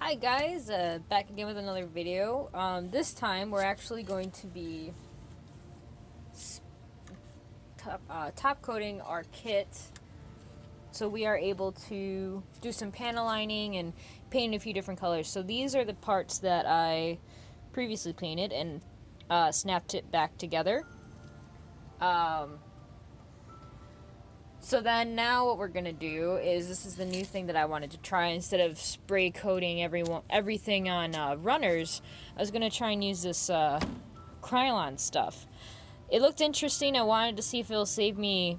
Hi guys, back again with another video. This time we're actually going to be top coating our kit, so we are able to do some panel lining and paint a few different colors. So these are the parts that I previously painted and snapped it back together. So then now what we're going to do is, this is the new thing that I wanted to try. Instead of spray coating everything on runners, I was going to try and use this Krylon stuff. It looked interesting. I wanted to see if it'll save me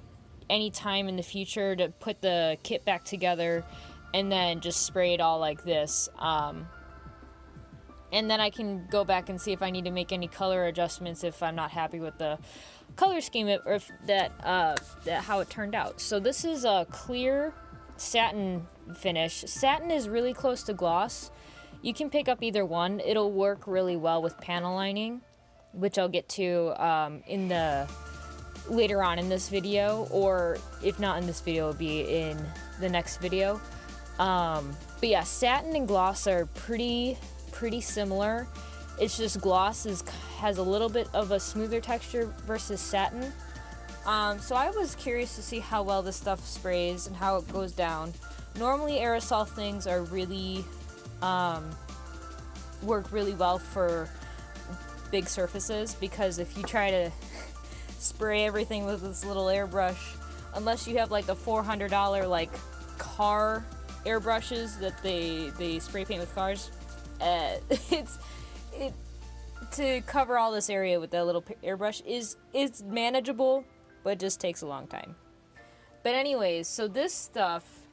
any time in the future to put the kit back together and then just spray it all like this. And then I can go back and see if I need to make any color adjustments if I'm not happy with the color scheme or if how it turned out. So this is a clear satin finish. Satin is really close to gloss. You can pick up either one. It'll work really well with panel lining, which I'll get to later on in this video, or if not in this video, it'll be in the next video. But yeah, satin and gloss are pretty similar. It's just gloss has a little bit of a smoother texture versus satin. So I was curious to see how well this stuff sprays and how it goes down. Normally aerosol things are really work really well for big surfaces, because if you try to spray everything with this little airbrush, unless you have like the $400 like car airbrushes that they spray paint with cars, to cover all this area with that little airbrush is manageable, but it just takes a long time. But anyways, so this stuff,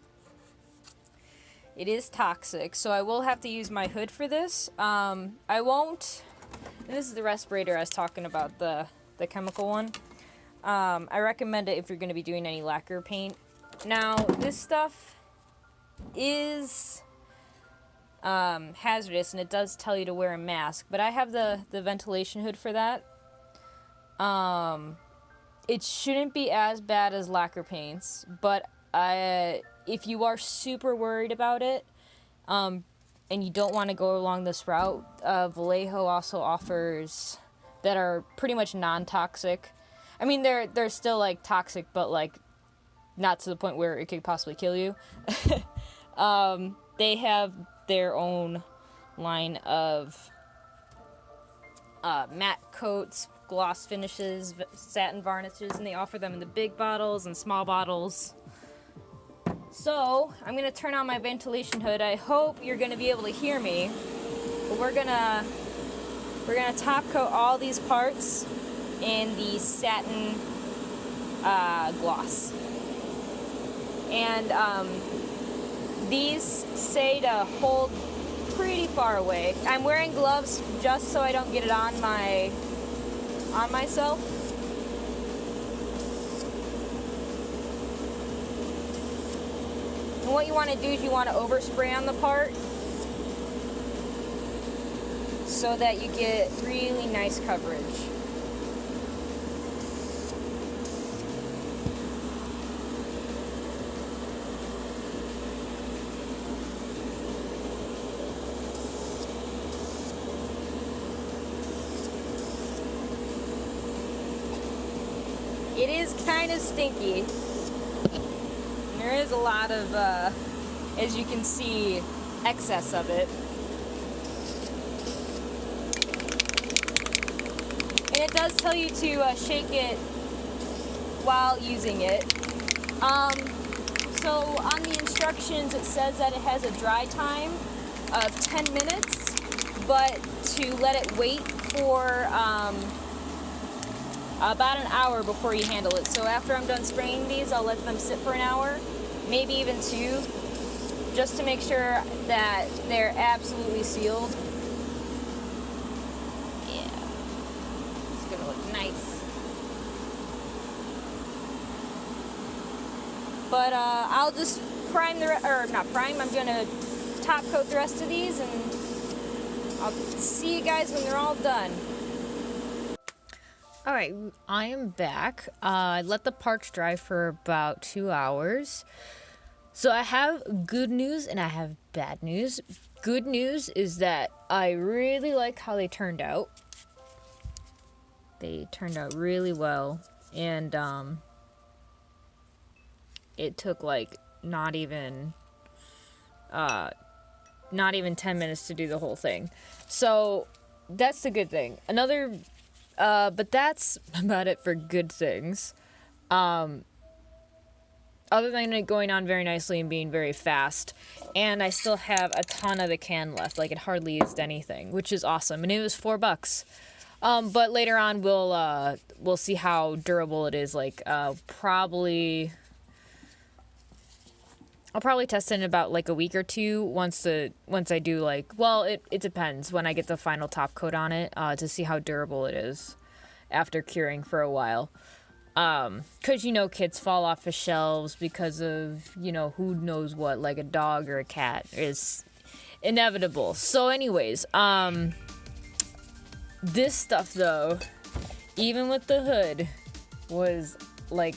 it is toxic, so I will have to use my hood for this. I won't, and this is the respirator I was talking about, the chemical one. I recommend it if you're going to be doing any lacquer paint. Now, this stuff is hazardous, and it does tell you to wear a mask, but I have the ventilation hood for that. It shouldn't be as bad as lacquer paints, but if you are super worried about it, and you don't want to go along this route, Vallejo also offers that are pretty much non-toxic. I mean, they're still like toxic, but like not to the point where it could possibly kill you. They have their own line of matte coats, gloss finishes, satin varnishes, and they offer them in the big bottles and small bottles. So I'm gonna turn on my ventilation hood. I hope you're gonna be able to hear me. But we're gonna top coat all these parts in the satin gloss. And these say to hold pretty far away. I'm wearing gloves just so I don't get it on myself. And what you want to do is you want to overspray on the part so that you get really nice coverage. It is kind of stinky. There is a lot of, as you can see, excess of it. And it does tell you to shake it while using it. So on the instructions it says that it has a dry time of 10 minutes, but to let it wait for about an hour before you handle it. So after I'm done spraying these, I'll let them sit for an hour, maybe even 2, just to make sure that they're absolutely sealed. Yeah, it's gonna look nice. But I'll just prime I'm gonna top coat the rest of these, and I'll see you guys when they're all done. Alright, I am back. I let the parts dry for about 2 hours. So I have good news and I have bad news. Good news is that I really like how they turned out. They turned out really well, and it took like not even 10 minutes to do the whole thing. So that's the good thing. But that's about it for good things. Other than it going on very nicely and being very fast. And I still have a ton of the can left. Like, it hardly used anything, which is awesome. And it was $4. But later on, we'll see how durable it is. Like, I'll probably test it in about like a week or two once I do, like, well, it depends when I get the final top coat on it, to see how durable it is after curing for a while. 'Cause, kids fall off of shelves because of, who knows what, like a dog or a cat is inevitable. So anyways, this stuff though, even with the hood, was like,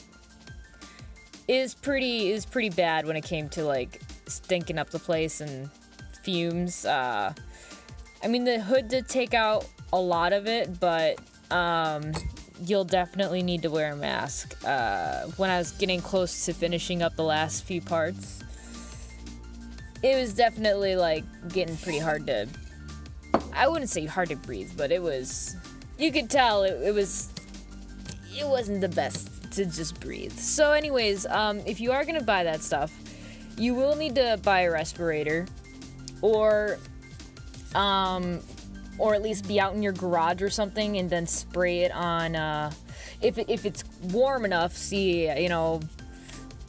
is pretty bad when it came to like stinking up the place and fumes. I mean, the hood did take out a lot of it, but, you'll definitely need to wear a mask. When I was getting close to finishing up the last few parts, it was definitely like getting pretty hard to, I wouldn't say hard to breathe, but it was, you could tell it wasn't the best to just breathe. So anyways, if you are gonna buy that stuff, you will need to buy a respirator, or at least be out in your garage or something, and then spray it on, if it's warm enough. See,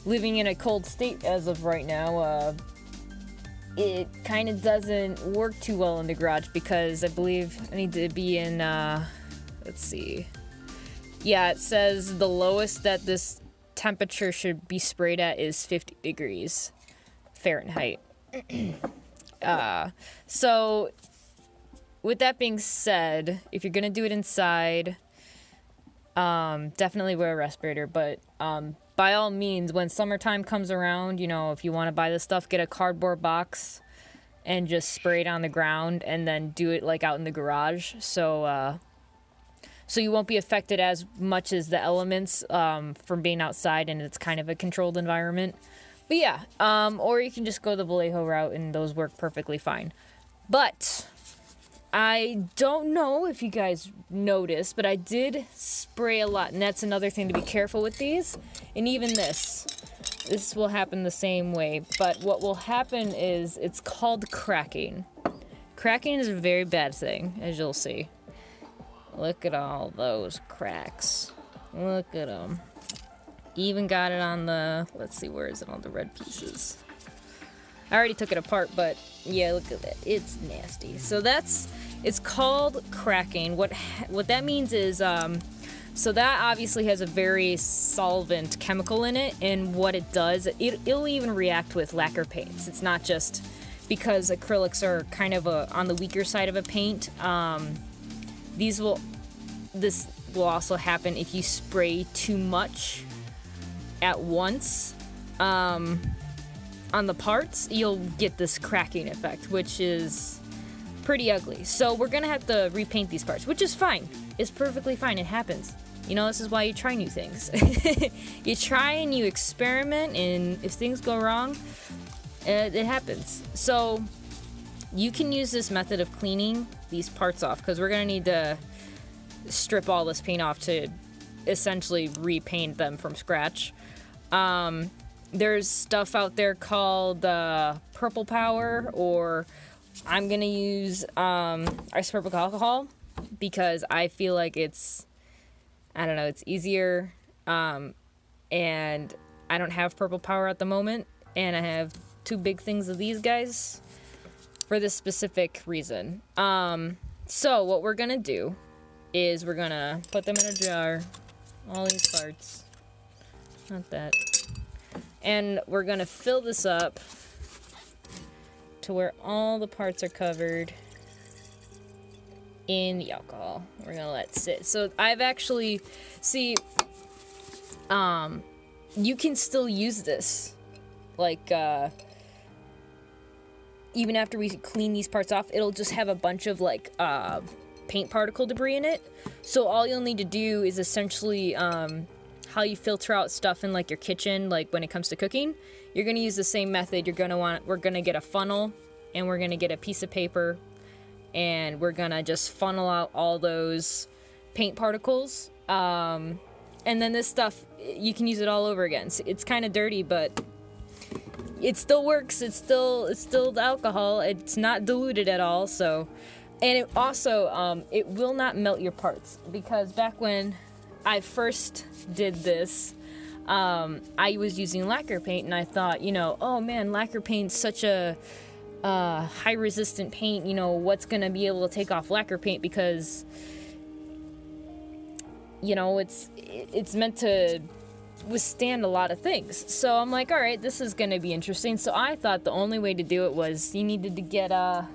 living in a cold state as of right now, it kind of doesn't work too well in the garage, because I believe I need to be in, let's see. Yeah, it says the lowest that this temperature should be sprayed at is 50 degrees Fahrenheit. So with that being said, if you're gonna do it inside, definitely wear a respirator. But by all means, when summertime comes around, if you want to buy this stuff, get a cardboard box and just spray it on the ground, and then do it like out in the garage. So you won't be affected as much as the elements from being outside, and it's kind of a controlled environment. But yeah, or you can just go the Vallejo route, and those work perfectly fine. But I don't know if you guys noticed, but I did spray a lot, and that's another thing to be careful with these. And even this will happen the same way, but what will happen is it's called cracking. Cracking is a very bad thing, as you'll see. Look at all those cracks. Look at them. Even got it on the, let's see, where is it on the red pieces? I already took it apart, but yeah, look at that. It's nasty. So it's called cracking. What that means is, so that obviously has a very solvent chemical in it, and what it does, it'll even react with lacquer paints. It's not just because acrylics are kind of on the weaker side of a paint. This will also happen if you spray too much at once on the parts. You'll get this cracking effect, which is pretty ugly. So we're gonna have to repaint these parts, which is fine. It's perfectly fine. It happens. This is why you try new things. You try and you experiment, and if things go wrong, it happens. So you can use this method of cleaning these parts off, because we're gonna need to strip all this paint off to essentially repaint them from scratch. There's stuff out there called Purple Power, or I'm gonna use isopropyl alcohol, because I feel like it's easier, and I don't have Purple Power at the moment, and I have two big things of these guys for this specific reason. So what we're gonna do is we're gonna put them in a jar, all these parts, not that, and we're gonna fill this up to where all the parts are covered in the alcohol. We're gonna let it sit. So I've actually, you can still use this like, even after we clean these parts off, it'll just have a bunch of, like, paint particle debris in it. So all you'll need to do is essentially, how you filter out stuff in, like, your kitchen, like, when it comes to cooking. You're gonna use the same method. We're gonna get a funnel, and we're gonna get a piece of paper, and we're gonna just funnel out all those paint particles. And then this stuff, you can use it all over again. It's kind of dirty, but it still works. It's still the alcohol. It's not diluted at all. So, and it also, it will not melt your parts, because back when I first did this, I was using lacquer paint, and I thought, you know, oh man, lacquer paint's such a high resistant paint. You know, what's gonna be able to take off lacquer paint, because, you know, it's meant to withstand a lot of things. So I'm like, all right, this is gonna be interesting. So I thought the only way to do it was you needed to get a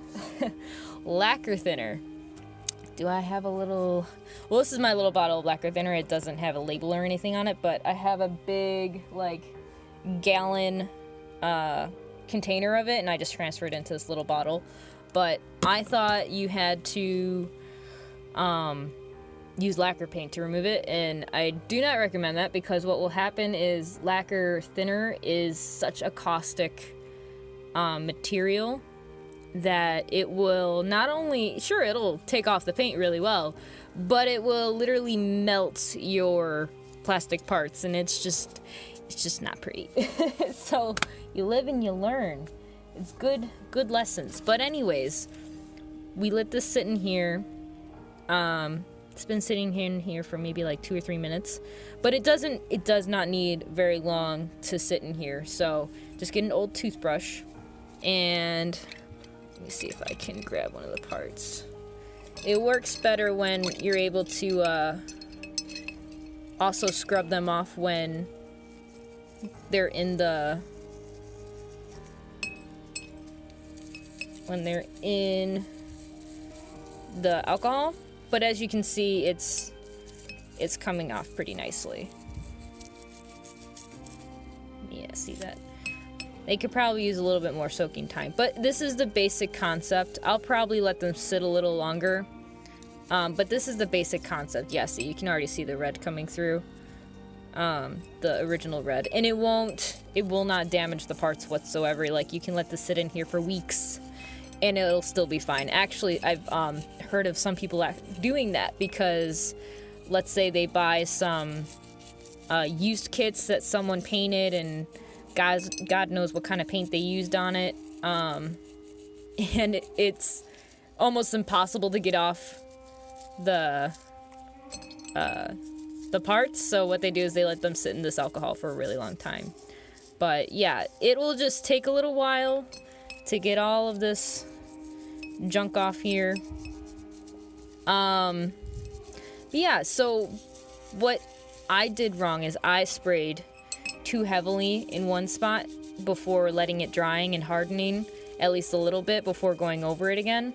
lacquer thinner. Do I have a little... Well, this is my little bottle of lacquer thinner. It doesn't have a label or anything on it, but I have a big, like, gallon container of it, and I just transferred it into this little bottle. But I thought you had to use lacquer paint to remove it, and I do not recommend that, because what will happen is lacquer thinner is such a caustic material that it will not only, sure, it'll take off the paint really well, but it will literally melt your plastic parts, and it's just not pretty. So you live and you learn. It's good lessons. But anyways, we let this sit in here. It's been sitting in here for maybe like 2 or 3 minutes, but it does not need very long to sit in here. So just get an old toothbrush, and let me see if I can grab one of the parts. It works better when you're able to also scrub them off when they're in the alcohol. But as you can see, it's coming off pretty nicely. Yeah, see that? They could probably use a little bit more soaking time. But this is the basic concept. I'll probably let them sit a little longer. But this is the basic concept. Yeah, see, you can already see the red coming through. The original red. And it will not damage the parts whatsoever. Like, you can let this sit in here for weeks, and it'll still be fine. Actually, I've heard of some people doing that, because let's say they buy some used kits that someone painted, and God knows what kind of paint they used on it, and it's almost impossible to get off the parts. So what they do is they let them sit in this alcohol for a really long time. But yeah, it will just take a little while to get all of this junk off here. But yeah, so what I did wrong is I sprayed too heavily in one spot before letting it drying and hardening at least a little bit before going over it again.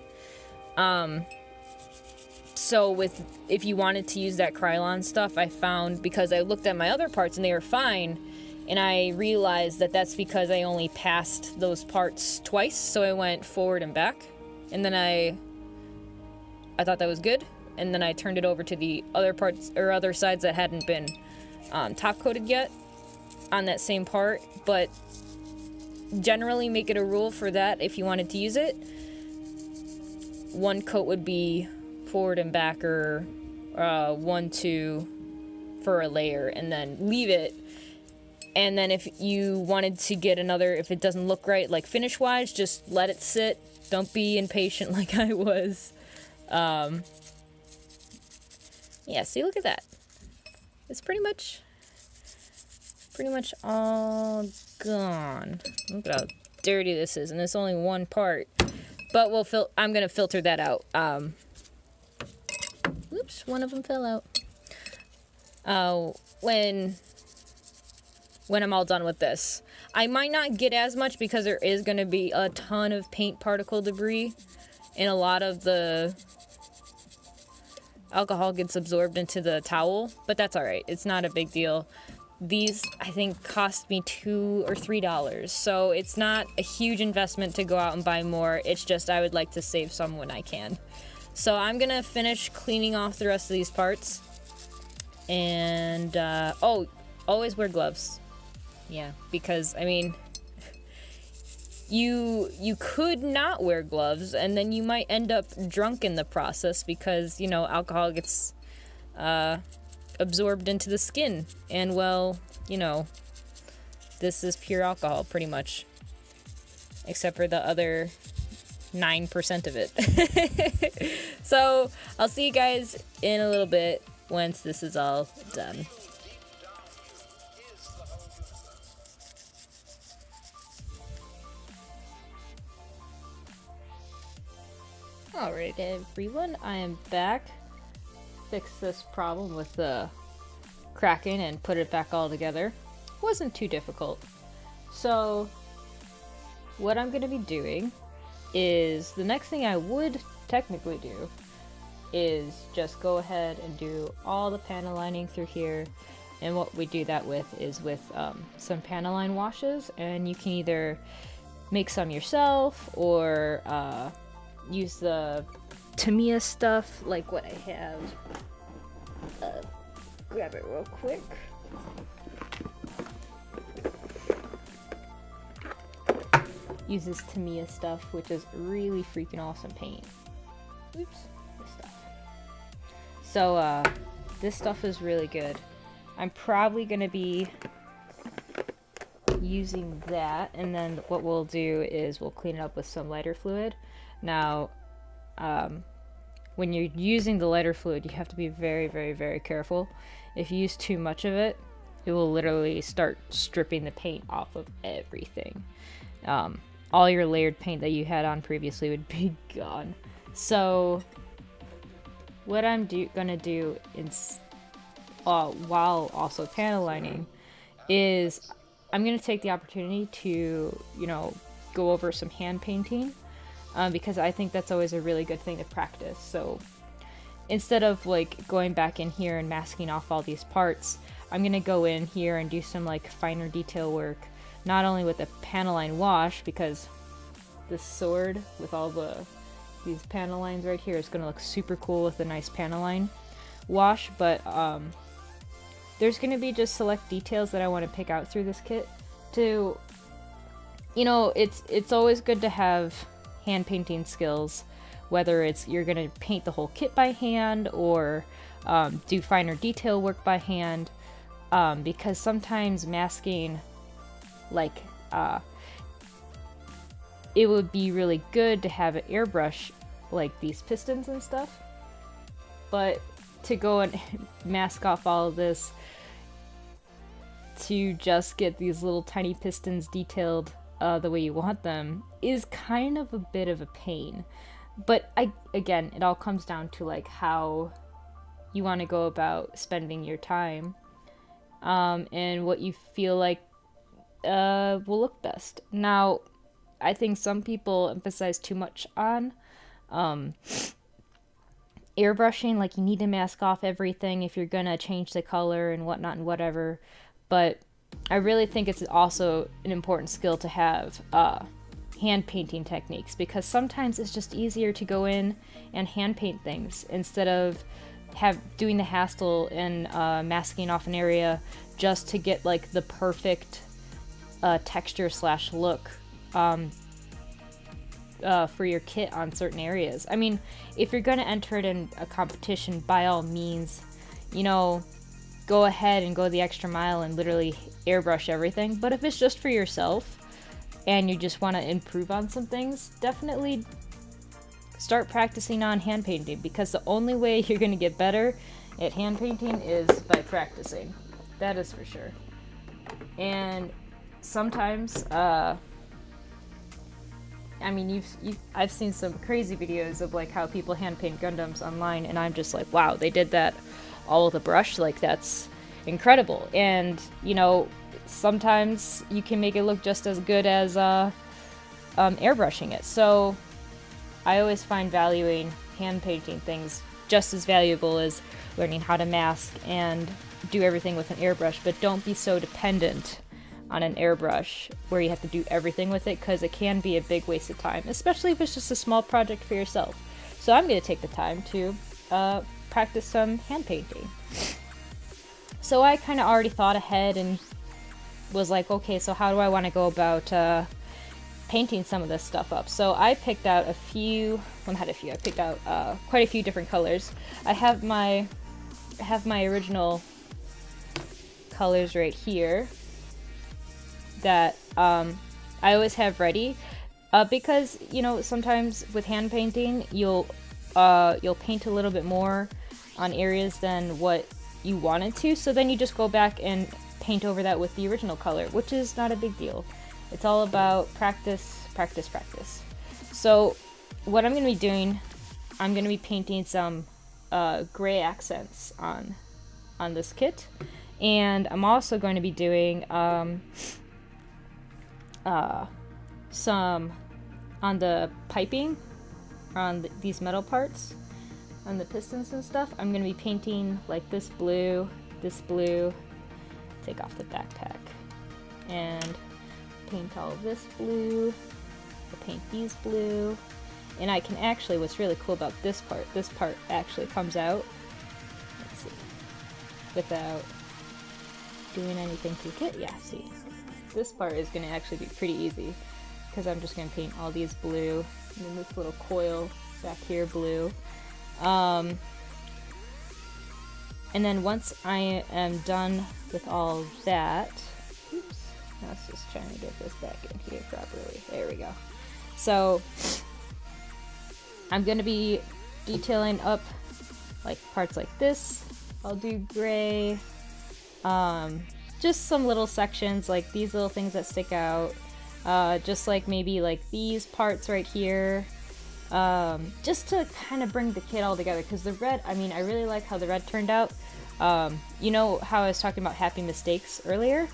So if you wanted to use that Krylon stuff, I found, because I looked at my other parts and they were fine, and I realized that that's because I only passed those parts twice, so I went forward and back, and then I thought that was good, and then I turned it over to the other parts, or other sides that hadn't been top coated yet on that same part. But generally make it a rule for that if you wanted to use it. One coat would be forward and back, or 1-2 for a layer, and then leave it. And then if you wanted to get another, if it doesn't look right, like finish wise, just let it sit. Don't be impatient like I was. Yeah, see, look at that. It's pretty much all gone. Look at how dirty this is, and it's only one part. But I'm gonna filter that out. Oops, one of them fell out. When I'm all done with this, I might not get as much, because there is gonna be a ton of paint particle debris, and a lot of the alcohol gets absorbed into the towel, but that's all right. It's not a big deal. these, I think, cost me $2 or $3. So it's not a huge investment to go out and buy more. It's just I would like to save some when I can. So I'm going to finish cleaning off the rest of these parts. And, oh, always wear gloves. Yeah, because, I mean, you could not wear gloves, and then you might end up drunk in the process because, you know, alcohol gets absorbed into the skin. And, well, you know, this is pure alcohol, pretty much. Except for the other 9% of it. So, I'll see you guys in a little bit once this is all done. Alright everyone, I am back. Fixed this problem with the cracking and put it back all together. Wasn't too difficult. So, what I'm going to be doing is, the next thing I would technically do is just go ahead and do all the panel lining through here. And what we do that with is with some panel line washes, and you can either make some yourself or use the Tamiya stuff like what I have. Grab it real quick. Use this Tamiya stuff, which is really freaking awesome paint. Oops, this stuff. So, this stuff is really good. I'm probably gonna be using that, and then what we'll do is we'll clean it up with some lighter fluid. Now, when you're using the lighter fluid, you have to be very, very, very careful. If you use too much of it, it will literally start stripping the paint off of everything. All your layered paint that you had on previously would be gone. So, what I'm gonna do while also panel lining is I'm gonna take the opportunity to, you know, go over some hand painting. Because I think that's always a really good thing to practice. So instead of like going back in here and masking off all these parts, I'm gonna go in here and do some like finer detail work, not only with the panel line wash, because this sword with all these panel lines right here is gonna look super cool with a nice panel line wash, but there's gonna be just select details that I want to pick out through this kit. To, you know, it's always good to have hand painting skills, whether it's you're gonna paint the whole kit by hand or do finer detail work by hand, because sometimes masking, like, it would be really good to have an airbrush like these pistons and stuff, but to go and mask off all of this to just get these little tiny pistons detailed the way you want them is kind of a bit of a pain. But again, it all comes down to like how you want to go about spending your time, and what you feel like will look best. Now, I think some people emphasize too much on airbrushing, like you need to mask off everything if you're gonna change the color and whatnot and whatever, but I really think it's also an important skill to have hand painting techniques, because sometimes it's just easier to go in and hand paint things instead of doing the hassle and masking off an area just to get like the perfect texture / look for your kit on certain areas. I mean, if you're gonna enter it in a competition, by all means, you know, go ahead and go the extra mile and literally airbrush everything. But if it's just for yourself and you just want to improve on some things, definitely start practicing on hand painting, because the only way you're going to get better at hand painting is by practicing. That is for sure. And sometimes, I mean, I've seen some crazy videos of like how people hand paint Gundams online, and I'm just like, wow, they did that all with a brush. Like, that's incredible. And you know, sometimes you can make it look just as good as airbrushing it. So I always find valuing hand painting things just as valuable as learning how to mask and do everything with an airbrush, but don't be so dependent on an airbrush where you have to do everything with it, because it can be a big waste of time, especially if it's just a small project for yourself. So I'm going to take the time to practice some hand painting. So I kind of already thought ahead and was like, okay, so how do I want to go about painting some of this stuff up? So I picked out a few, well, not a few, I picked out quite a few different colors. I have my original colors right here that I always have ready, because, you know, sometimes with hand painting you'll paint a little bit more on areas than what you wanted to, so then you just go back and paint over that with the original color, which is not a big deal. It's all about practice, practice, practice. So what I'm going to be doing, I'm going to be painting some gray accents on this kit, and I'm also going to be doing some on the piping, on these metal parts, on the pistons and stuff. I'm going to be painting like this blue, take off the backpack, and paint all this blue, I'll paint these blue, and I can actually, what's really cool about this part actually comes out, let's see, without doing anything to it. Yeah, see, this part is going to actually be pretty easy, because I'm just going to paint all these blue, and then this little coil back here blue. And then once I am done with all that, oops, I was just trying to get this back in here properly. There we go. So I'm going to be detailing up like parts like this. I'll do gray, just some little sections like these little things that stick out, just like maybe like these parts right here, just to kind of bring the kit all together, because the red, I mean, I really like how the red turned out. You know how I was talking about happy mistakes earlier?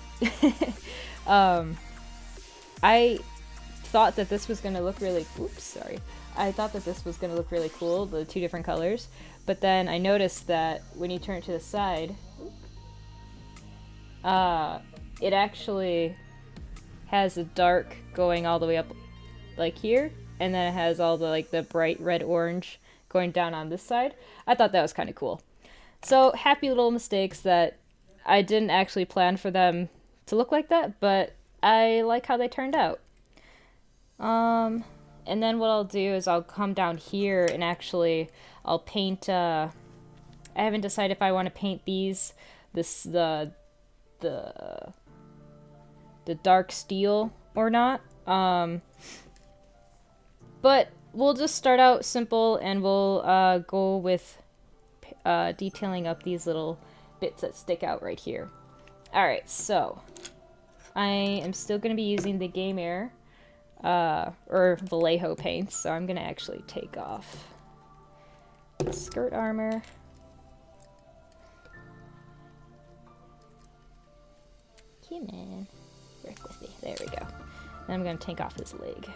I thought that this was going to look really, I thought that this was going to look really cool, the two different colors, but then I noticed that when you turn it to the side, it actually has a dark going all the way up like here, and then it has all the like the bright red orange going down on this side. I thought that was kind of cool. So happy little mistakes that I didn't actually plan for them to look like that, but I like how they turned out. And then what I'll do is I'll come down here and actually I'll paint, I haven't decided if I want to paint these, the dark steel or not. But we'll just start out simple, and we'll go with detailing up these little bits that stick out right here. Alright, so I am still going to be using the Game Air or Vallejo paints, so I'm going to actually take off the skirt armor. Come on, work with me. There we go. Then I'm going to take off his leg.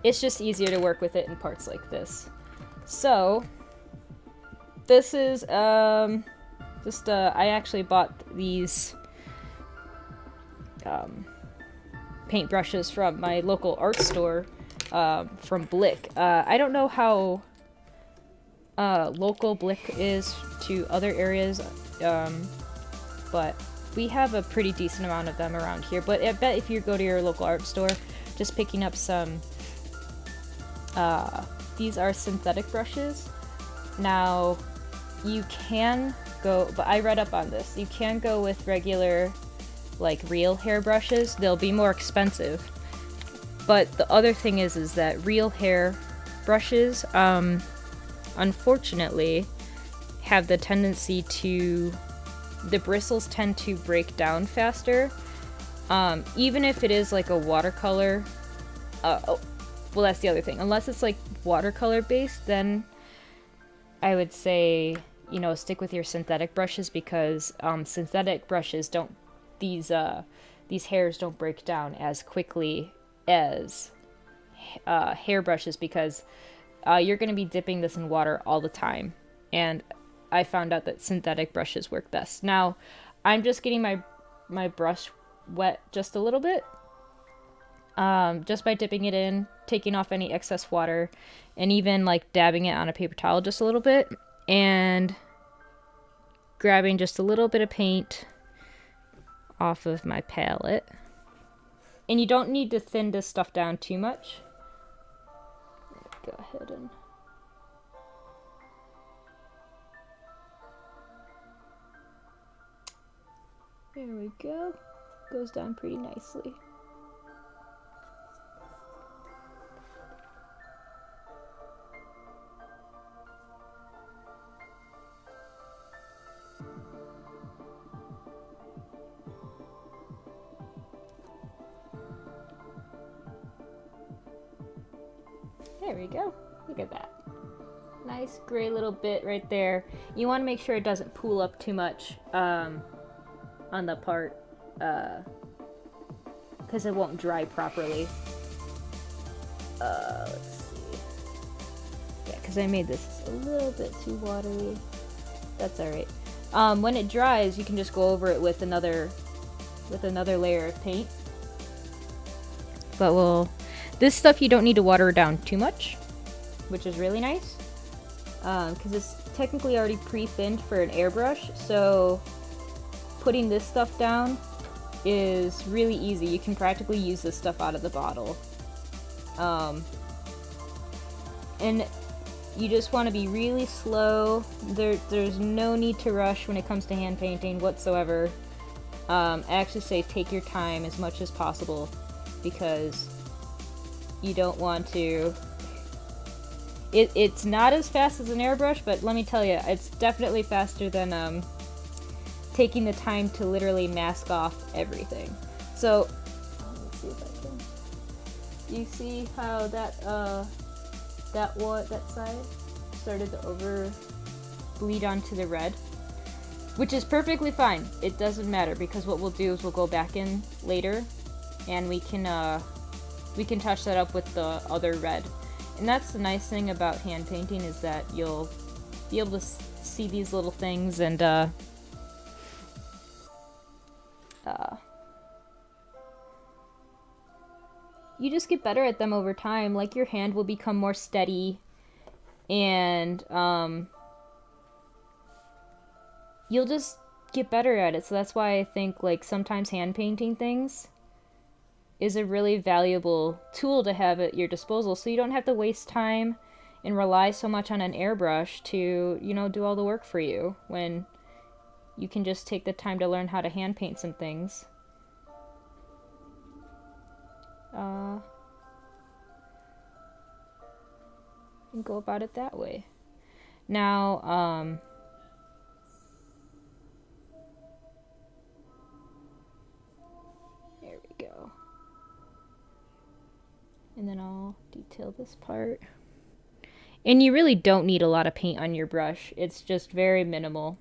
It's just easier to work with it in parts like this. So this is just I actually bought these paint brushes from my local art store, from Blick. I don't know how local Blick is to other areas, but we have a pretty decent amount of them around here. But I bet if you go to your local art store, just picking up some, these are synthetic brushes. Now, you can go, but I read up on this, you can go with regular, like, real hair brushes. They'll be more expensive. But the other thing is that real hair brushes, unfortunately, have the tendency to, the bristles tend to break down faster. Even if it is like a watercolor, well, that's the other thing. Unless it's like watercolor based, then I would say, you know, stick with your synthetic brushes, because synthetic brushes don't, these hairs don't break down as quickly as hair brushes, because you're going to be dipping this in water all the time. And I found out that synthetic brushes work best. Now, I'm just getting my brush wet just a little bit, just by dipping it in, taking off any excess water, and even like dabbing it on a paper towel just a little bit, and grabbing just a little bit of paint off of my palette. And you don't need to thin this stuff down too much. Go ahead and... There we go. Goes down pretty nicely. There we go. Look at that. Nice gray little bit right there. You want to make sure it doesn't pool up too much on the part, because it won't dry properly. Let's see. Yeah, because I made this a little bit too watery. That's alright. When it dries, you can just go over it with another layer of paint. But this stuff you don't need to water down too much, which is really nice, because it's technically already pre-thinned for an airbrush, so putting this stuff down is really easy. You can practically use this stuff out of the bottle. And you just want to be really slow. There's no need to rush when it comes to hand painting whatsoever. I actually say take your time as much as possible, because you don't want to... It's not as fast as an airbrush, but let me tell you, it's definitely faster than taking the time to literally mask off everything. So, let's see if I can... You see how that side started to over bleed onto the red? Which is perfectly fine. It doesn't matter, because what we'll do is we'll go back in later and we can touch that up with the other red. And that's the nice thing about hand painting, is that you'll be able to see these little things, and you just get better at them over time. Like, your hand will become more steady, and you'll just get better at it. So that's why I think, like, sometimes hand painting things is a really valuable tool to have at your disposal, so you don't have to waste time and rely so much on an airbrush to, you know, do all the work for you, when you can just take the time to learn how to hand paint some things. And go about it that way. Now, there we go. And then I'll detail this part. And you really don't need a lot of paint on your brush. It's just very minimal.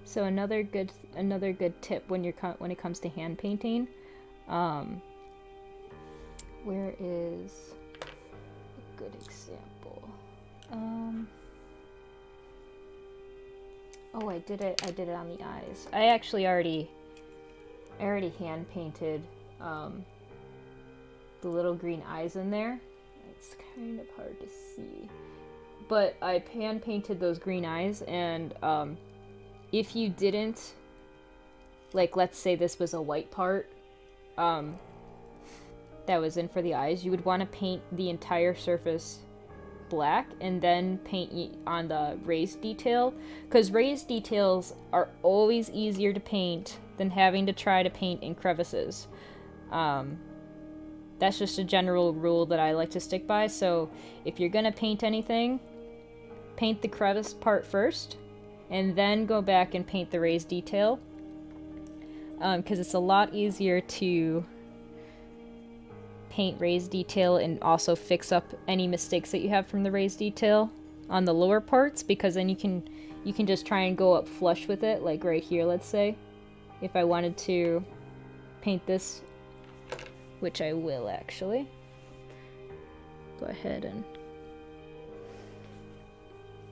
So another good tip when it comes to hand painting, where is a good example? Oh, I did it on the eyes. I actually already hand painted the little green eyes in there. It's kind of hard to see, but I hand painted those green eyes, and if you didn't, like, let's say this was a white part that was in for the eyes, you would want to paint the entire surface black and then paint on the raised detail, because raised details are always easier to paint than having to try to paint in crevices. That's just a general rule that I like to stick by. So if you're gonna paint anything, paint the crevice part first, and then go back and paint the raised detail, because it's a lot easier to paint raised detail and also fix up any mistakes that you have from the raised detail on the lower parts, because then you can just try and go up flush with it, like right here, let's say. If I wanted to paint this, which I will actually. Go ahead and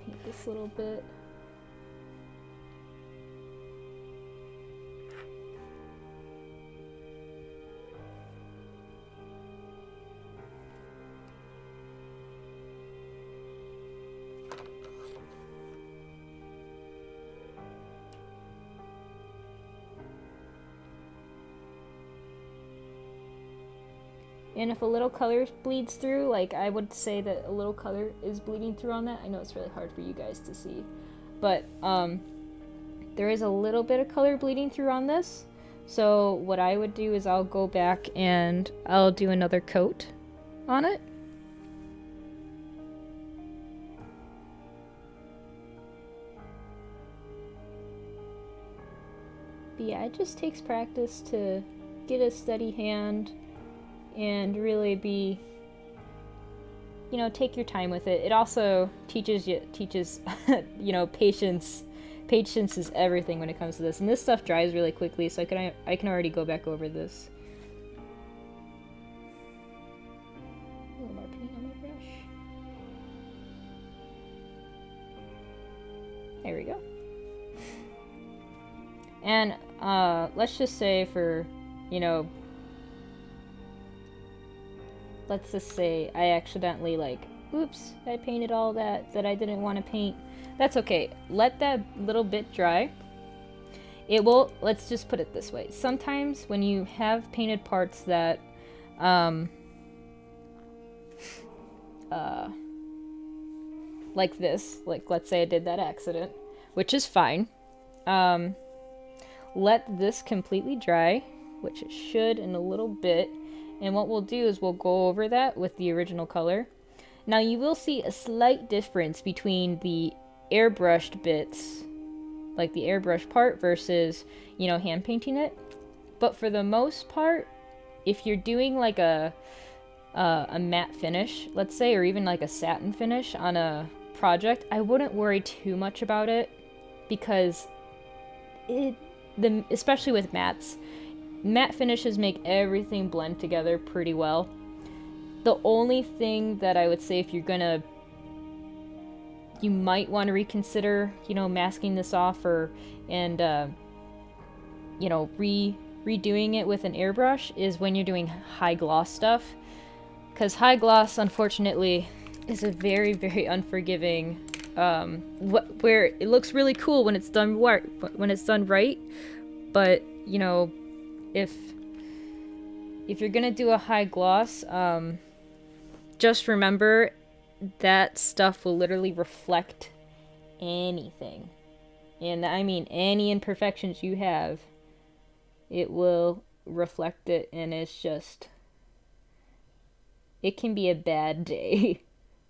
paint this little bit. And if a little color bleeds through, like I would say that a little color is bleeding through on that. I know it's really hard for you guys to see, but there is a little bit of color bleeding through on this. So what I would do is I'll go back and I'll do another coat on it. But yeah, it just takes practice to get a steady hand and really be, you know, take your time with it. It also teaches you know, patience. Patience is everything when it comes to this. And this stuff dries really quickly, so I can already go back over this. A little more paint on my brush. There we go. And let's just say for, you know, let's just say I accidentally, like, oops, I painted all that I didn't want to paint. That's okay. Let that little bit dry. It will, let's just put it this way. Sometimes when you have painted parts that, like this, like let's say I did that accident, which is fine. Let this completely dry, which it should in a little bit. And what we'll do is we'll go over that with the original color. Now you will see a slight difference between the airbrushed bits, like the airbrush part versus, you know, hand painting it. But for the most part, if you're doing like a matte finish, let's say, or even like a satin finish on a project, I wouldn't worry too much about it, because especially with mattes, matte finishes make everything blend together pretty well. The only thing that I would say, if you're gonna, you might want to reconsider, you know, masking this off and you know, redoing it with an airbrush, is when you're doing high gloss stuff, because high gloss, unfortunately, is a very, very unforgiving, where it looks really cool when it's done right, but you know, if you're gonna do a high gloss, just remember that stuff will literally reflect anything, and I mean any imperfections you have, it will reflect it, and it's just, it can be a bad day.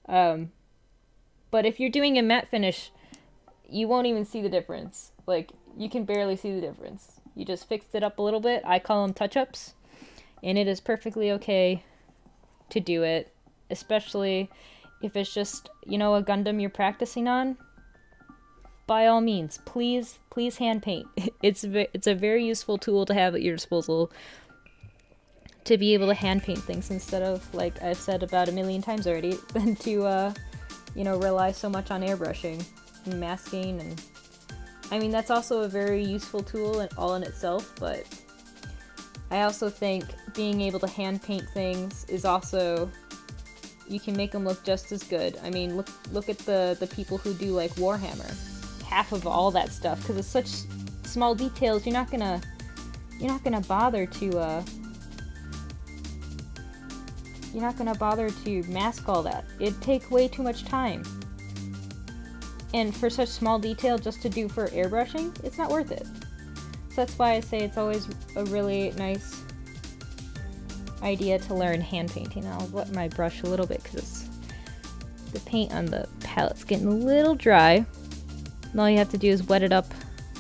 But if you're doing a matte finish, you won't even see the difference. Like, you can barely see the difference. You just fixed it up a little bit. I call them touch-ups, and it is perfectly okay to do it, especially if it's just, you know, a Gundam you're practicing on. By all means, please hand paint. It's a very useful tool to have at your disposal, to be able to hand paint things instead of, like I've said about a million times already, than to you know, rely so much on airbrushing and masking. And I mean, that's also a very useful tool all in itself, but I also think being able to hand paint things is also, you can make them look just as good. I mean, look at the people who do like Warhammer. Half of all that stuff, because it's such small details, you're not gonna bother to mask all that. It'd take way too much time. And for such small detail just to do for airbrushing, it's not worth it. So that's why I say it's always a really nice idea to learn hand painting. I'll wet my brush a little bit because the paint on the palette's getting a little dry. And all you have to do is wet it up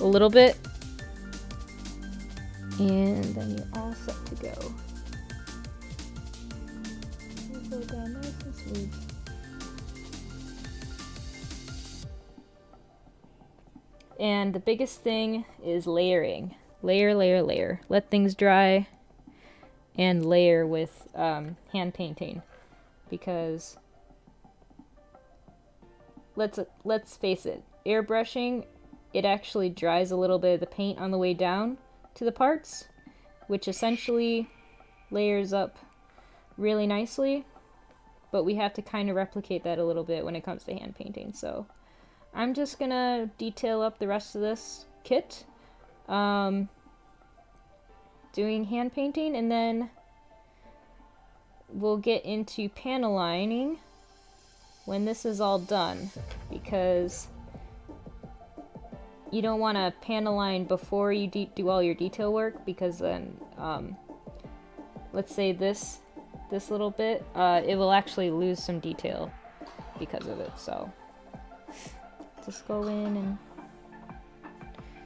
a little bit, and then you're all set to go. And the biggest thing is layering. Layer, layer, layer. Let things dry and layer with hand painting. Because let's face it, airbrushing, it actually dries a little bit of the paint on the way down to the parts, which essentially layers up really nicely, but we have to kind of replicate that a little bit when it comes to hand painting. So I'm just gonna detail up the rest of this kit, doing hand painting, and then we'll get into panel lining when this is all done, because you don't want to panel line before you do all your detail work, because then let's say this little bit, it will actually lose some detail because of it. So just go in and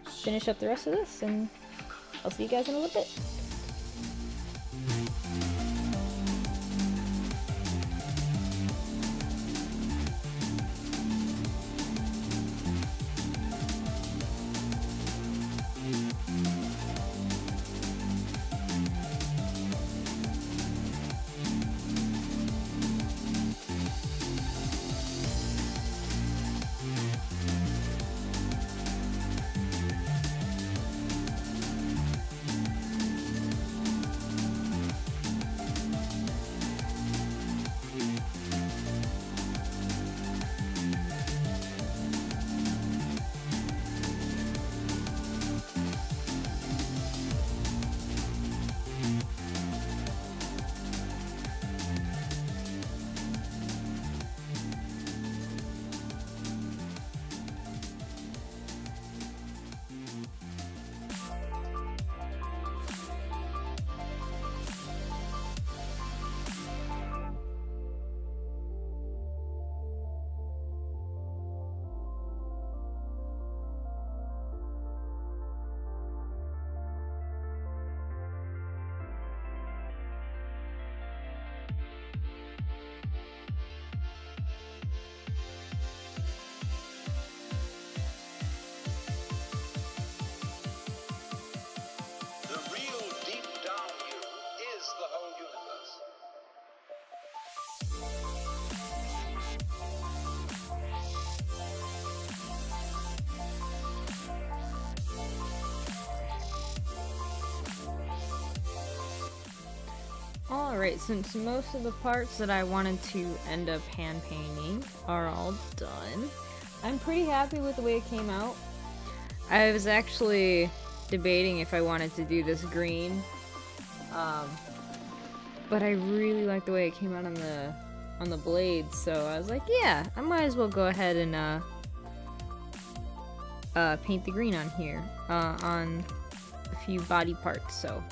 finish up the rest of this, and I'll see you guys in a little bit. Alright, since most of the parts that I wanted to end up hand painting are all done, I'm pretty happy with the way it came out. I was actually debating if I wanted to do this green, but I really like the way it came out on the blades, so I was like, yeah, I might as well go ahead and paint the green on here, on a few body parts. So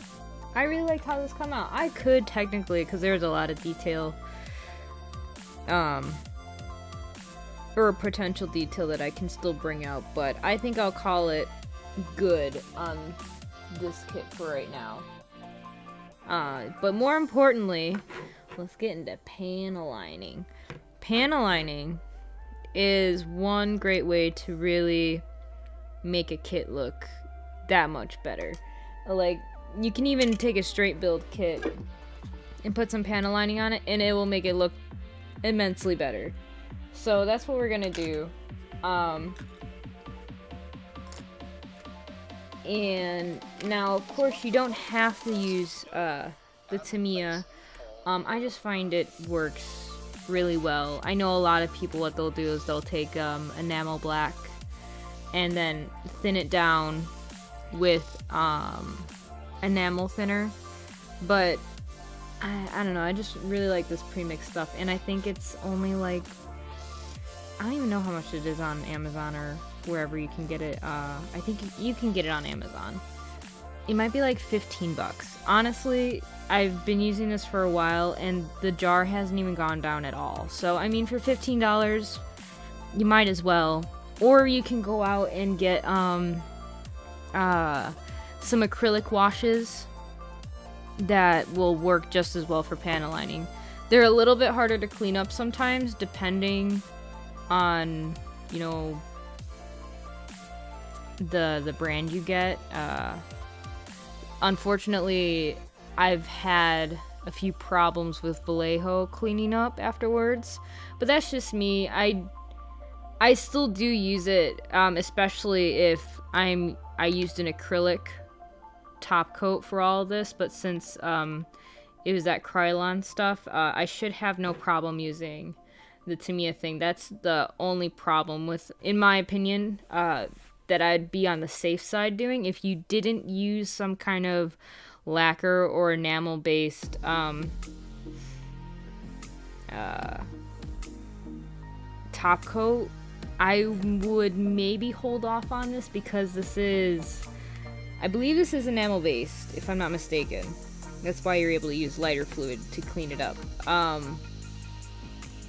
I really like how this come out. I could technically, because there's a lot of detail, or potential detail that I can still bring out, but I think I'll call it good on this kit for right now. But more importantly, let's get into panel lining. Panel lining is one great way to really make a kit look that much better. Like, you can even take a straight build kit and put some panel lining on it, and it will make it look immensely better. So that's what we're gonna do. And now, of course, you don't have to use the Tamiya. I just find it works really well. I know a lot of people, what they'll do is they'll take enamel black and then thin it down with enamel thinner, but I don't know, I just really like this pre-mixed stuff, and I think it's only like, I don't even know how much it is on Amazon or wherever you can get it. I think you can get it on Amazon. It might be like 15 bucks. Honestly, I've been using this for a while and the jar hasn't even gone down at all. So, I mean, for $15, you might as well. Or you can go out and get some acrylic washes that will work just as well for panel lining. They're a little bit harder to clean up sometimes, depending on, you know, the brand you get. Unfortunately, I've had a few problems with Vallejo cleaning up afterwards, but that's just me. I still do use it, especially if I used an acrylic top coat for all of this, but since it was that Krylon stuff, I should have no problem using the Tamiya thing. That's the only problem with, in my opinion, that I'd be on the safe side doing. If you didn't use some kind of lacquer or enamel based top coat, I would maybe hold off on this, because this is, I believe this is enamel based, if I'm not mistaken. That's why you're able to use lighter fluid to clean it up.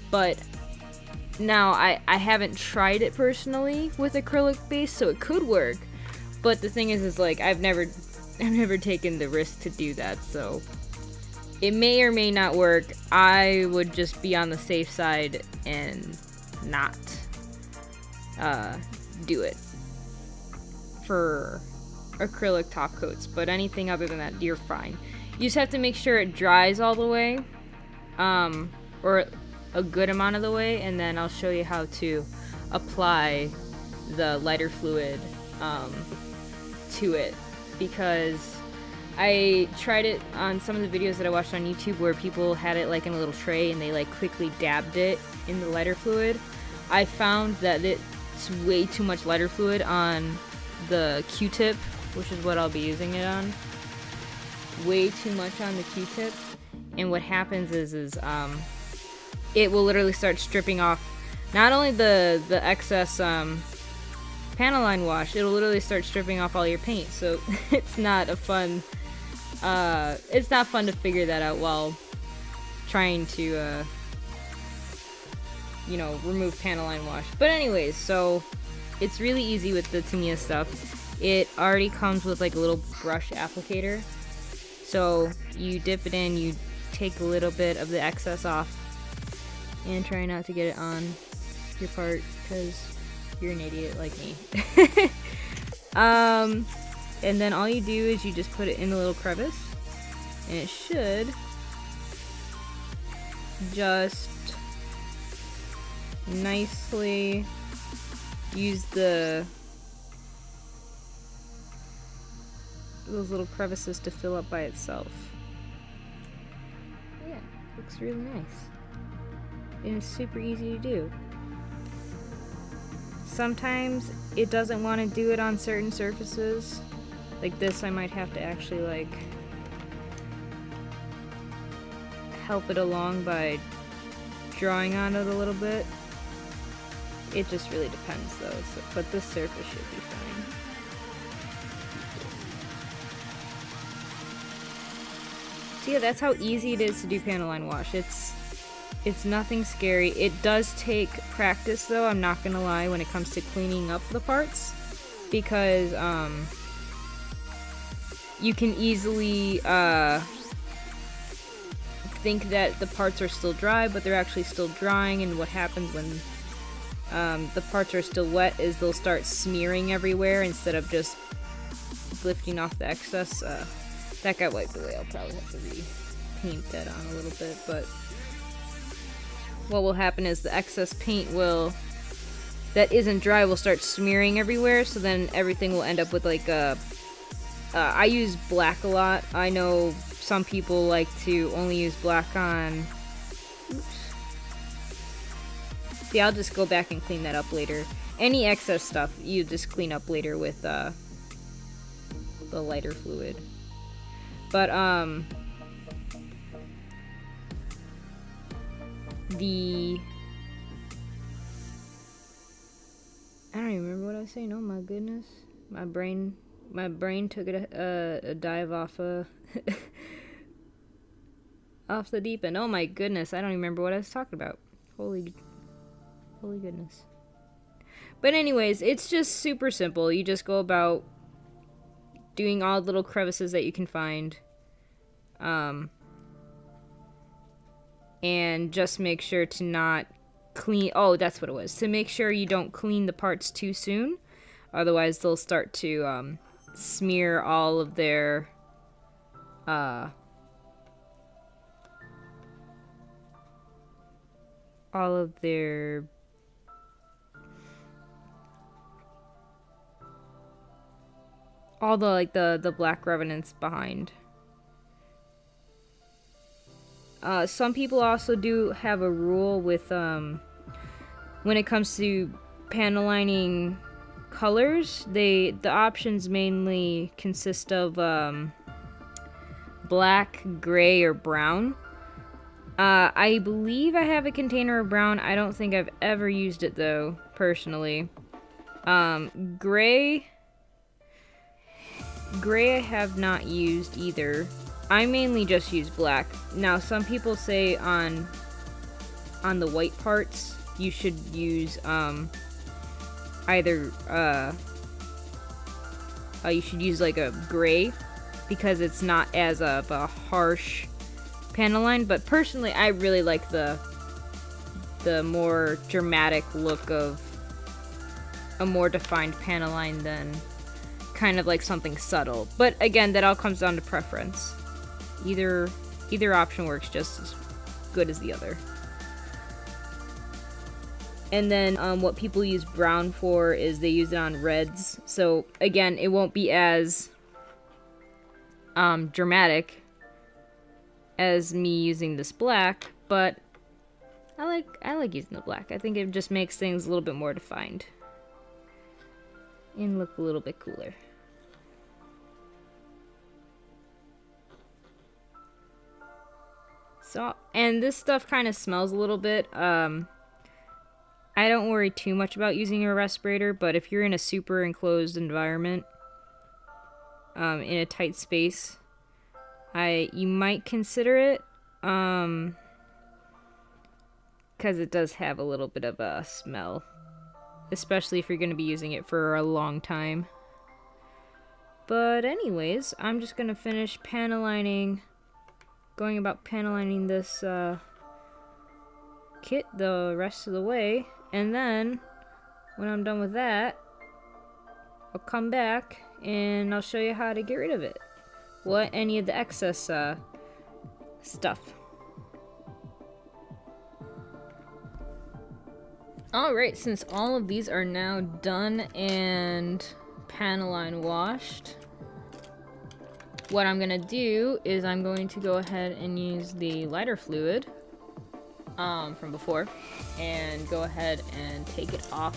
But now I haven't tried it personally with acrylic base, so it could work. But the thing is like, I've never taken the risk to do that, so it may or may not work. I would just be on the safe side and not do it for acrylic top coats, but anything other than that, you're fine. You just have to make sure it dries all the way, or a good amount of the way, and then I'll show you how to apply the lighter fluid to it, because I tried it on some of the videos that I watched on YouTube where people had it like in a little tray and they like quickly dabbed it in the lighter fluid. I found that it's way too much lighter fluid on the Q-tip, which is what I'll be using it on. Way too much on the Q-tip, and what happens is it will literally start stripping off not only the excess panel line wash, it'll literally start stripping off all your paint. So it's not a fun it's not fun to figure that out while trying to you know, remove panel line wash. But anyways, so it's really easy with the Tamiya stuff. It already comes with like a little brush applicator, so you dip it in, you take a little bit of the excess off, and try not to get it on your part, because you're an idiot like me. And then all you do is you just put it in the little crevice, and it should just nicely use those little crevices to fill up by itself. Yeah, looks really nice. And it's super easy to do. Sometimes it doesn't want to do it on certain surfaces. Like this, I might have to actually like help it along by drawing on it a little bit. It just really depends though, so, but this surface should be fine. So yeah, that's how easy it is to do panel line wash. It's nothing scary. It does take practice though, I'm not gonna lie, when it comes to cleaning up the parts, because you can easily think that the parts are still dry, but they're actually still drying, and what happens when the parts are still wet is they'll start smearing everywhere instead of just lifting off the excess. That got wiped away. I'll probably have to repaint that on a little bit, but what will happen is the excess paint that isn't dry will start smearing everywhere, so then everything will end up with like a I use black a lot. I know some people like to only use black on. Oops. See, I'll just go back and clean that up later. Any excess stuff, you just clean up later with the lighter fluid. But I don't even remember what I was saying. Oh my goodness, my brain took a dive off off the deep end. Oh my goodness, I don't even remember what I was talking about. Holy goodness. But anyways, it's just super simple. You just go about doing all the little crevices that you can find. and just make sure to not clean. Oh, that's what it was. To make sure you don't clean the parts too soon, otherwise they'll start to smear all of their all the like the black revenants behind. Some people also do have a rule with when it comes to panel lining colors. The options mainly consist of black, gray, or brown. I believe I have a container of brown. I don't think I've ever used it though, personally. Gray I have not used either. I mainly just use black. Now, some people say on the white parts you should use either you should use like a gray because it's not as of a harsh panel line. But personally, I really like the more dramatic look of a more defined panel line than kind of like something subtle. But again, that all comes down to preference. Either option works just as good as the other. And then what people use brown for is they use it on reds. So again, it won't be as dramatic as me using this black, but I like using the black. I think it just makes things a little bit more defined and look a little bit cooler. So, and this stuff kind of smells a little bit. I don't worry too much about using a respirator, but if you're in a super enclosed environment, in a tight space, you might consider it, because it does have a little bit of a smell, especially if you're going to be using it for a long time. But anyways, I'm just going to finish going about panel lining this kit the rest of the way, and then when I'm done with that, I'll come back and I'll show you how to get rid of it. Any of the excess stuff. Alright, since all of these are now done and panel line washed, what I'm gonna do is I'm going to go ahead and use the lighter fluid from before and go ahead and take it off,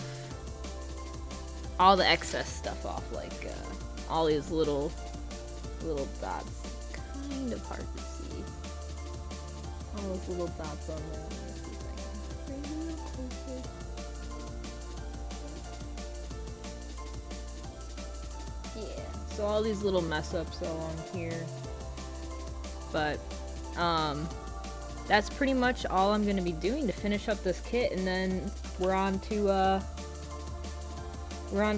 all the excess stuff off, like all these little dots. Kind of hard to see. All those little dots on there. Let's see if I can bring it up closer. Yeah, so all these little mess ups along here. But that's pretty much all I'm going to be doing to finish up this kit, and then we're on to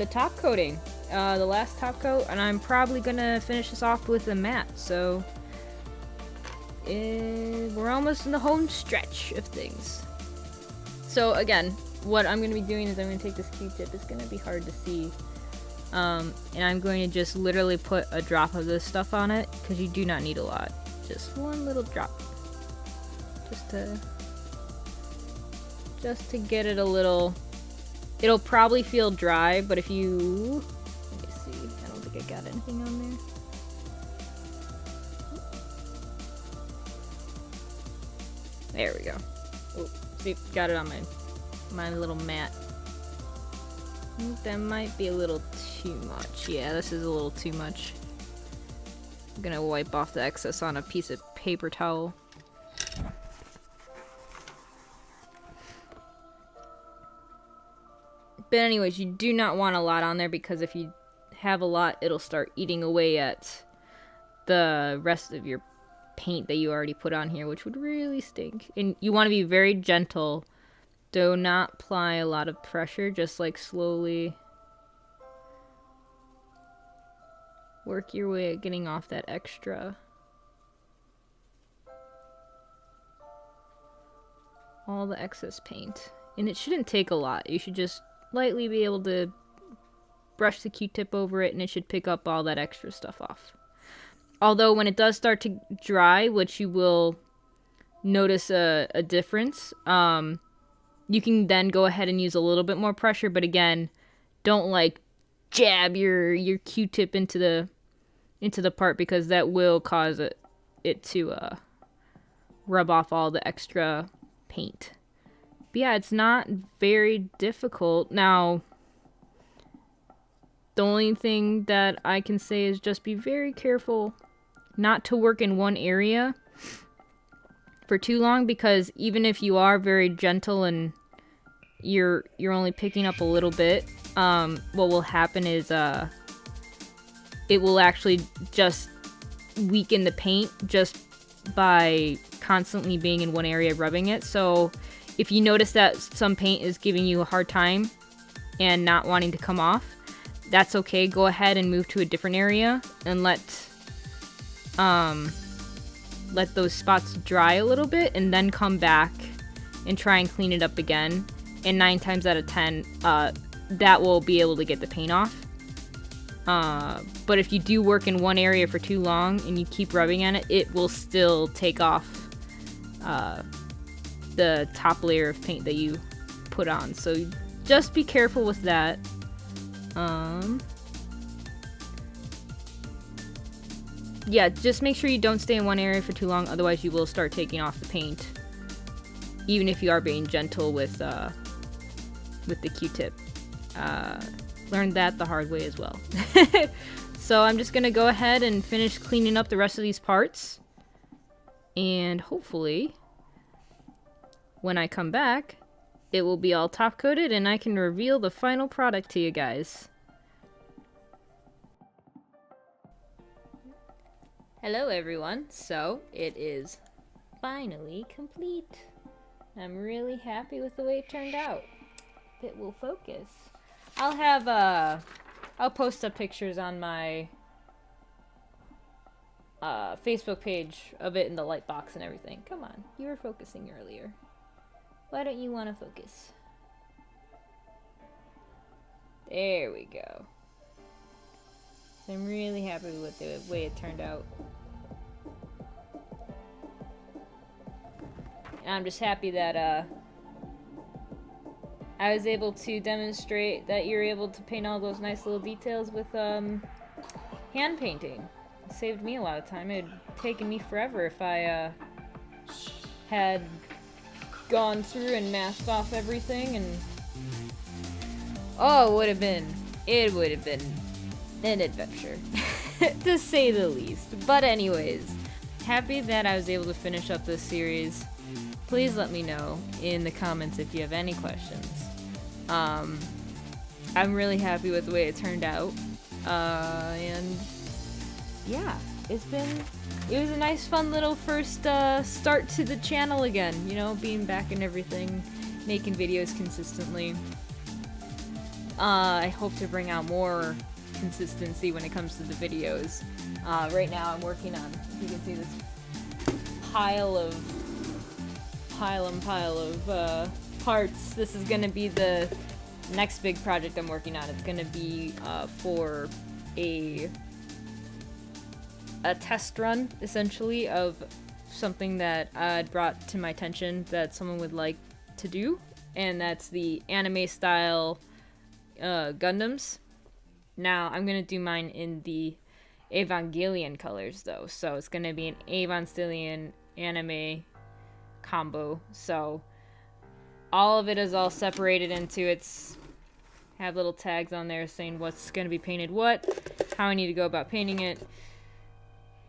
top coating. The last top coat, and I'm probably going to finish this off with a matte, so we're almost in the home stretch of things. So again, what I'm going to be doing is I'm going to take this Q-tip. It's going to be hard to see. And I'm going to just literally put a drop of this stuff on it, because you do not need a lot. Just one little drop. Just to get it a little... It'll probably feel dry, but if you... Let me see. I don't think I got anything on there. There we go. Oh, see, got it on my little mat. I think that might be a little too much. Yeah, this is a little too much. I'm gonna wipe off the excess on a piece of paper towel. But anyways, you do not want a lot on there, because if you have a lot, it'll start eating away at the rest of your paint that you already put on here, which would really stink. And you want to be very gentle. Do not apply a lot of pressure, just like slowly work your way at getting off that extra. all the excess paint. And it shouldn't take a lot. You should just lightly be able to brush the Q-tip over it, and it should pick up all that extra stuff off. Although when it does start to dry, which you will notice a difference, you can then go ahead and use a little bit more pressure, but again, don't like jab your Q-tip into the part, because that will cause it to rub off all the extra paint. But yeah, it's not very difficult. Now, the only thing that I can say is just be very careful not to work in one area for too long, because even if you are very gentle and you're only picking up a little bit, what will happen is it will actually just weaken the paint just by constantly being in one area rubbing it. So if you notice that some paint is giving you a hard time and not wanting to come off, that's okay. Go ahead and move to a different area and let those spots dry a little bit, and then come back and try and clean it up again. And 9 times out of 10, that will be able to get the paint off. But if you do work in one area for too long and you keep rubbing on it, it will still take off the top layer of paint that you put on. So just be careful with that. Yeah, just make sure you don't stay in one area for too long, otherwise you will start taking off the paint, even if you are being gentle with the Q-tip. Learned that the hard way as well. So I'm just gonna go ahead and finish cleaning up the rest of these parts, and hopefully when I come back it will be all top coated and I can reveal the final product to you guys. Hello everyone, so it is finally complete. I'm really happy with the way it turned out. If it will focus. I'll post up pictures on my Facebook page of it in the light box and everything. Come on, you were focusing earlier. Why don't you want to focus? There we go. So I'm really happy with the way it turned out. And I'm just happy that I was able to demonstrate that you're able to paint all those nice little details with hand painting. It saved me a lot of time. It had taken me forever if I had gone through and masked off everything, and oh, it would have been an adventure to say the least. But anyways, happy that I was able to finish up this series. Please let me know in the comments if you have any questions. I'm really happy with the way it turned out, and yeah, it was a nice fun little first start to the channel again, you know, being back and everything, making videos consistently. I hope to bring out more consistency when it comes to the videos. Right now I'm working on, if you can see this pile of parts. This is gonna be the next big project I'm working on. It's gonna be for a test run, essentially, of something that I'd brought to my attention that someone would like to do, and that's the anime style Gundams. Now I'm gonna do mine in the Evangelion colors though, so it's gonna be an Evangelion anime combo. So all of it is all separated into have little tags on there saying what's gonna be painted what, how I need to go about painting it.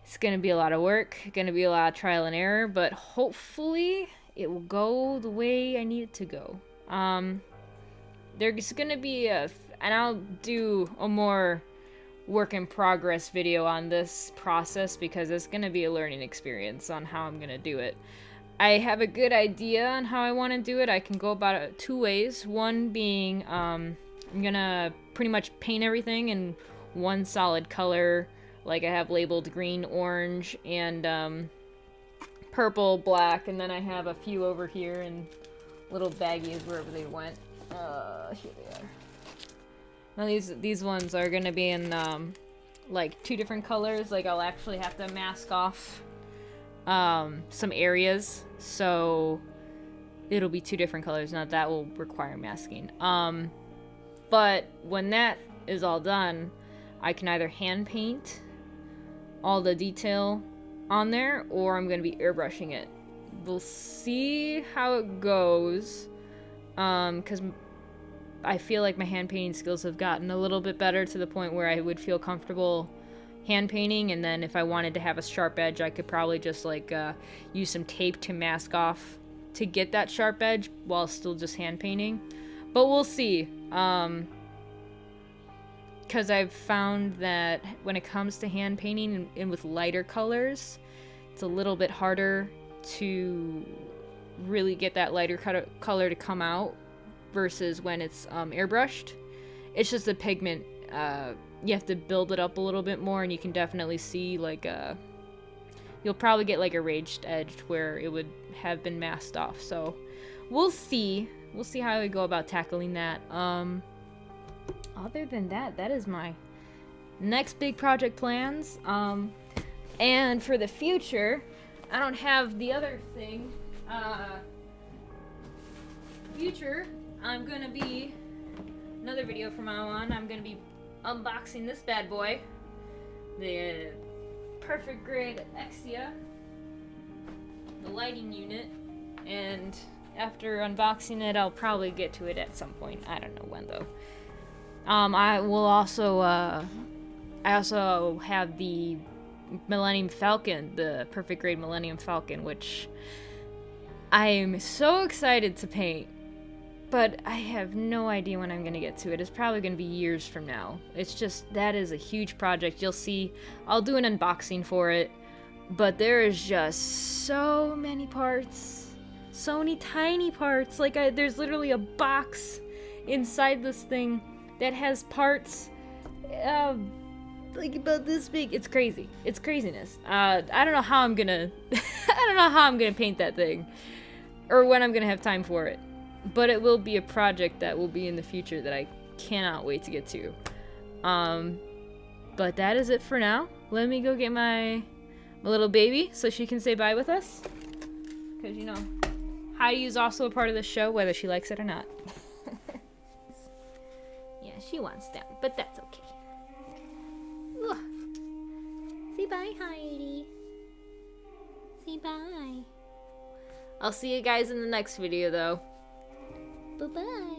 It's gonna be a lot of work, gonna be a lot of trial and error, but hopefully it will go the way I need it to go. There's gonna be and I'll do a more work in progress video on this process because it's gonna be a learning experience on how I'm gonna do it. I have a good idea on how I want to do it. I can go about it 2 ways. One being, I'm gonna pretty much paint everything in one solid color, like I have labeled green, orange, and purple, black, and then I have a few over here in little baggies wherever they went. Here they are. Now these ones are gonna be in like 2 different colors. Like I'll actually have to mask off some areas, so it'll be 2 different colors. Now that will require masking. But when that is all done, I can either hand paint all the detail on there, or I'm gonna be airbrushing it. We'll see how it goes, because I feel like my hand painting skills have gotten a little bit better to the point where I would feel comfortable hand painting, and then if I wanted to have a sharp edge, I could probably just like use some tape to mask off to get that sharp edge while still just hand painting. But we'll see, because I've found that when it comes to hand painting and with lighter colors, it's a little bit harder to really get that lighter color to come out versus when it's airbrushed. It's just the pigment, you have to build it up a little bit more, and you can definitely see like you'll probably get like a raised edge where it would have been masked off. So we'll see how we go about tackling that. Other than that, that is my next big project plans. And for the future, I don't have the other thing. Future, I'm gonna be, another video from now on, I'm gonna be unboxing this bad boy, the Perfect Grade Exia, the lighting unit, and after unboxing it, I'll probably get to it at some point. I don't know when though. I will also, I also have the Millennium Falcon, the Perfect Grade Millennium Falcon, which I am so excited to paint, but I have no idea when I'm going to get to it. It's probably going to be years from now. It's just, that is a huge project. You'll see, I'll do an unboxing for it, but there is just so many parts, so many tiny parts. Like, there's literally a box inside this thing that has parts, like about this big. It's crazy. It's craziness. I don't know how I'm gonna, I don't know how I'm gonna paint that thing, or when I'm gonna have time for it. But it will be a project that will be in the future that I cannot wait to get to. But that is it for now. Let me go get my little baby so she can say bye with us. Because, you know, Heidi is also a part of the show, whether she likes it or not. Yeah, she wants them, but that's okay. Ugh. Say bye, Heidi. Say bye. I'll see you guys in the next video, though. Bye-bye.